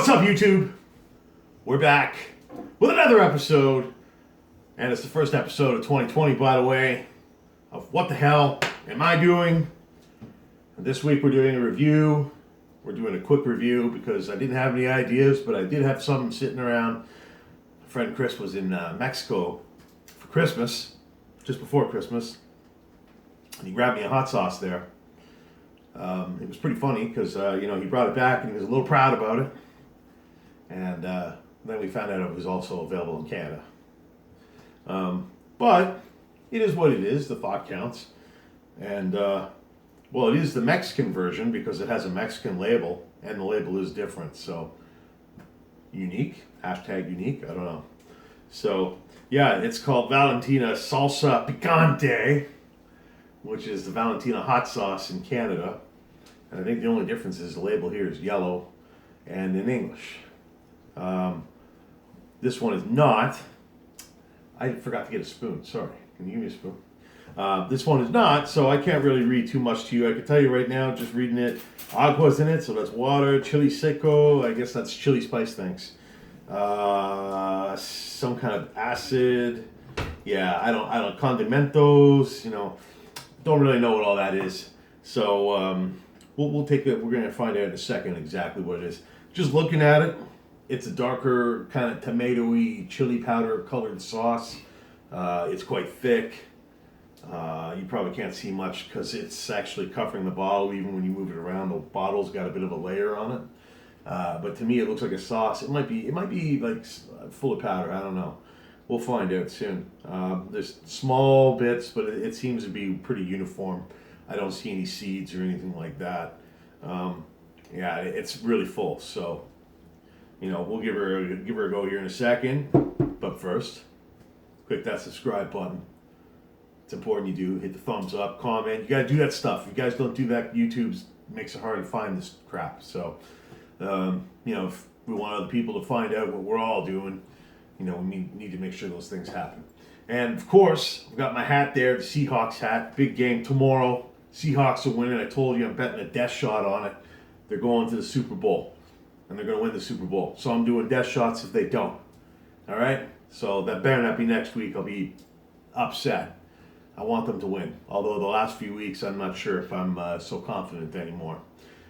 What's up, YouTube? We're back with another episode, and it's the first episode of 2020, by the way, of What the Hell Am I Doing? And this week we're doing a review. We're doing a quick review because I didn't have any ideas, but I did have some sitting around. My friend Chris was in Mexico for Christmas, just before Christmas, and he grabbed me a hot sauce there. It was pretty funny because, he brought it back and he was a little proud about it. And then we found out it was also available in Canada. But it is what it is. The thought counts. And, it is the Mexican version because it has a Mexican label. And the label is different. So, unique. Hashtag unique. I don't know. So, yeah, it's called Valentina Salsa Picante, which is the Valentina Hot Sauce in Canada. And I think the only difference is the label here is yellow and in English. This one is not. I forgot to get a spoon. Sorry. Can you give me a spoon? This one is not, so I can't really read too much to you. I can tell you right now, just reading it, agua's in it, so that's water. Chili seco, I guess that's chili spice things. Some kind of acid. Yeah, I don't, condimentos, don't really know what all that is. So, we'll take it. We're going to find out in a second exactly what it is. Just looking at it, it's a darker kind of tomatoey, chili powder colored sauce. It's quite thick. You probably can't see much because it's actually covering the bottle. Even when you move it around, the bottle's got a bit of a layer on it. But to me, it looks like a sauce. It might be like full of powder. I don't know. We'll find out soon. There's small bits, but it seems to be pretty uniform. I don't see any seeds or anything like that. It's really full. So, we'll give her a go here in a second. But first, click that subscribe button. It's important you do. Hit the thumbs up, comment. You gotta do that stuff. If you guys don't do that, YouTube makes it hard to find this crap. So, if we want other people to find out what we're all doing, we need to make sure those things happen. And of course, I've got my hat there, the Seahawks hat. Big game tomorrow. Seahawks are winning. I told you I'm betting a death shot on it. They're going to the Super Bowl. And they're going to win the Super Bowl. So I'm doing death shots if they don't. All right? So that better not be next week. I'll be upset. I want them to win. Although the last few weeks, I'm not sure if I'm so confident anymore.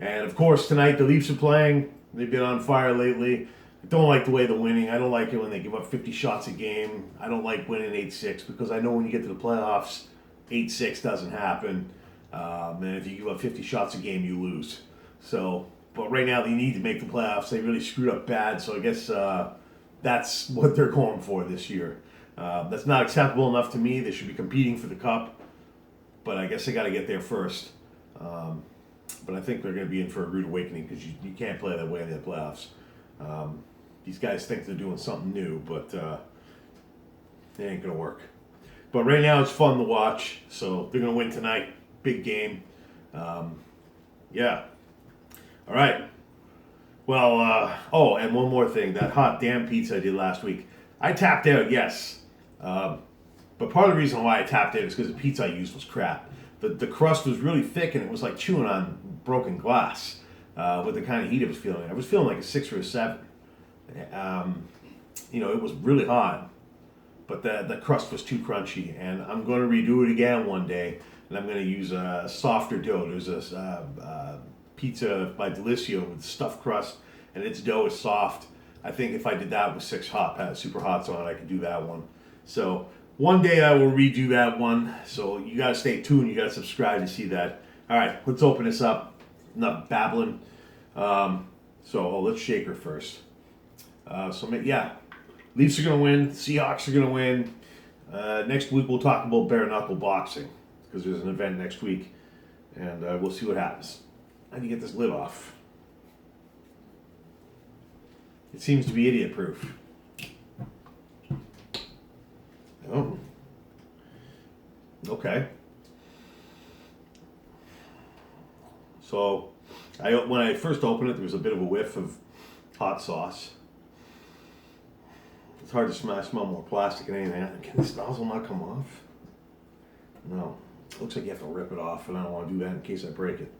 And of course, tonight the Leafs are playing. They've been on fire lately. I don't like the way they're winning. I don't like it when they give up 50 shots a game. I don't like winning 8-6 because I know when you get to the playoffs, 8-6 doesn't happen. And if you give up 50 shots a game, you lose. So, but right now they need to make the playoffs. They really screwed up bad, so I guess that's what they're going for this year. That's not acceptable enough to me. They should be competing for the cup, but I guess they got to get there first. But I think they're going to be in for a rude awakening because you can't play that way in the playoffs. These guys think they're doing something new, but it ain't going to work. But right now it's fun to watch, so they're going to win tonight. Big game. All right. Well, and one more thing. That hot damn pizza I did last week. I tapped out, yes. But part of the reason why I tapped out is because the pizza I used was crap. The crust was really thick and it was like chewing on broken glass with the kind of heat it was feeling. I was feeling like a 6 or a 7. It was really hot, but the crust was too crunchy. And I'm going to redo it again one day. And I'm going to use a softer dough. There's a pizza by Delissio with stuffed crust, and its dough is soft. I think if I did that with 6 super hots on it, I could do that one. So one day I will redo that one. So you got to stay tuned. You got to subscribe to see that. All right, let's open this up. Enough babbling. Let's shake her first. Leafs are going to win. Seahawks are going to win. Next week we'll talk about bare knuckle boxing, because there's an event next week, and we'll see what happens. How do you get this lid off? It seems to be idiot-proof. Oh. Okay. So, when I first opened it, there was a bit of a whiff of hot sauce. It's hard to smell more plastic than anything. Can this nozzle not come off? No. Looks like you have to rip it off, and I don't want to do that in case I break it.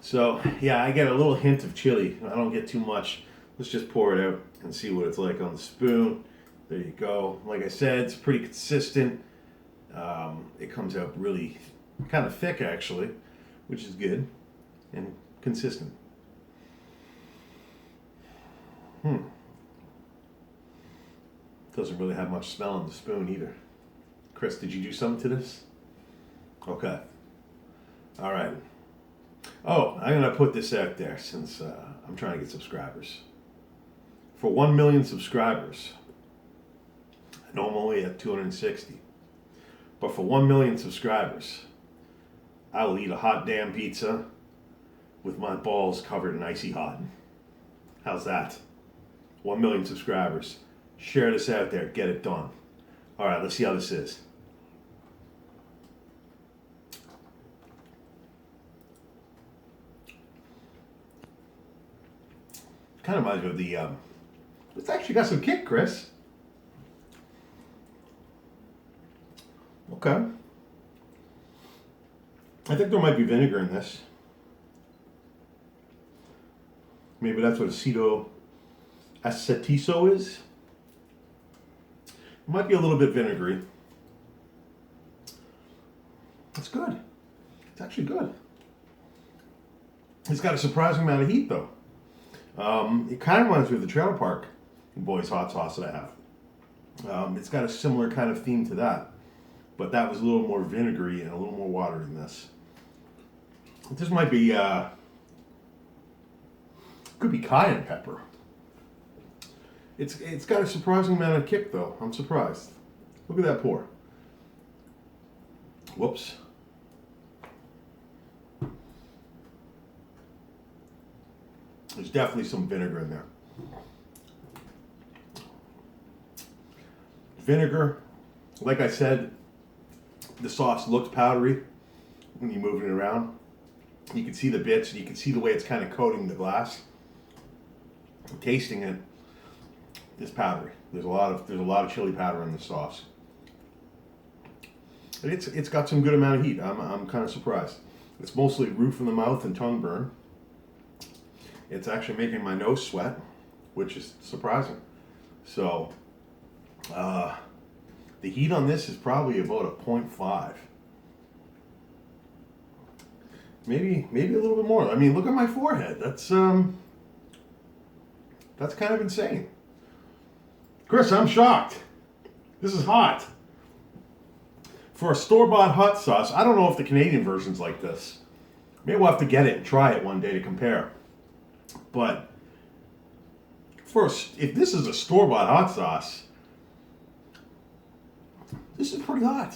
So, yeah, I get a little hint of chili. I don't get too much. Let's just pour it out and see what it's like on the spoon. There you go. Like I said, it's pretty consistent. It comes out really kind of thick, actually, which is good and consistent. Doesn't really have much smell on the spoon either. Chris, did you do something to this? Okay. All right. Oh, I'm going to put this out there since I'm trying to get subscribers. For 1 million subscribers, I know I'm only at 260, but for 1 million subscribers, I will eat a hot damn pizza with my balls covered in icy hot. How's that? 1 million subscribers. Share this out there. Get it done. All right, let's see how this is. Kind of reminds me of the. It's actually got some kick, Chris. Okay. I think there might be vinegar in this. Maybe that's what aceto acetiso is. It might be a little bit vinegary. It's good. It's actually good. It's got a surprising amount of heat, though. It kind of reminds me of the Trailer Park Boys hot sauce that I have. It's got a similar kind of theme to that, but that was a little more vinegary and a little more water in this. This might be, could be cayenne pepper. It's got a surprising amount of kick, though. I'm surprised. Look at that pour. Whoops. There's definitely some vinegar in there. Vinegar, like I said, the sauce looks powdery when you move it around. You can see the bits, and you can see the way it's kind of coating the glass. Tasting it, it's powdery. There's a lot of chili powder in the sauce. But it's got some good amount of heat. I'm kind of surprised. It's mostly roof of the mouth and tongue burn. It's actually making my nose sweat, which is surprising. So, the heat on this is probably about a 0.5. Maybe a little bit more. I mean, look at my forehead. That's kind of insane. Chris, I'm shocked. This is hot. For a store-bought hot sauce, I don't know if the Canadian version's like this. Maybe we'll have to get it and try it one day to compare. But if this is a store-bought hot sauce, this is pretty hot.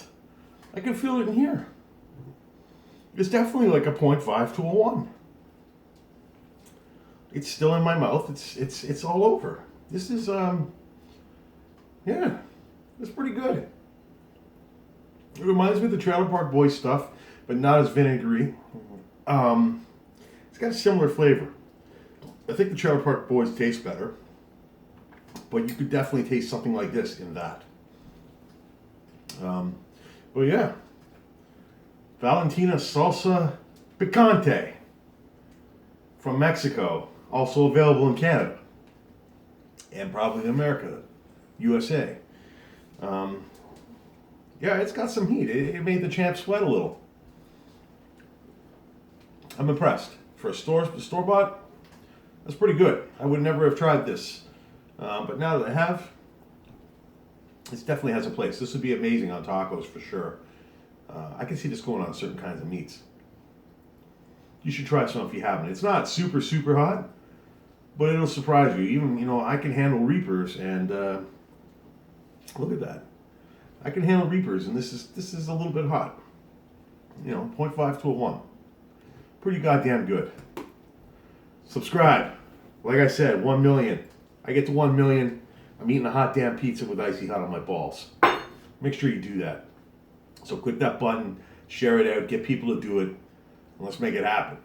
I can feel it in here. It's definitely like a 0.5 to a 1. It's still in my mouth. It's all over. This is yeah, it's pretty good. It reminds me of the Trailer Park Boys stuff, but not as vinegary. It's got a similar flavor. I think the Trailer Park Boys taste better, but you could definitely taste something like this in that. But yeah, Valentina Salsa Picante from Mexico, also available in Canada and probably in America, USA. Yeah, it's got some heat. It made the champ sweat a little. I'm impressed. For a store-bought, that's pretty good. I would never have tried this. But now that I have, this definitely has a place. This would be amazing on tacos for sure. I can see this going on certain kinds of meats. You should try some if you haven't. It's not super, super hot, but it'll surprise you. Even, I can handle Reapers, and look at that. I can handle Reapers, and this is a little bit hot. 0.5 to a 1. Pretty goddamn good. Subscribe. Like I said, 1 million. I get to 1 million. I'm eating a hot damn pizza with icy hot on my balls. Make sure you do that. So click that button, share it out, get people to do it, and let's make it happen.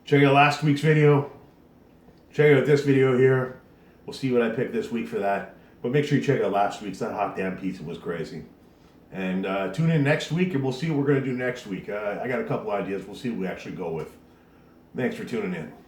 Check out last week's video. Check out this video here. We'll see what I picked this week for that. But make sure you check out last week's. That hot damn pizza was crazy. And tune in next week, and we'll see what we're going to do next week. I got a couple ideas. We'll see what we actually go with. Thanks for tuning in.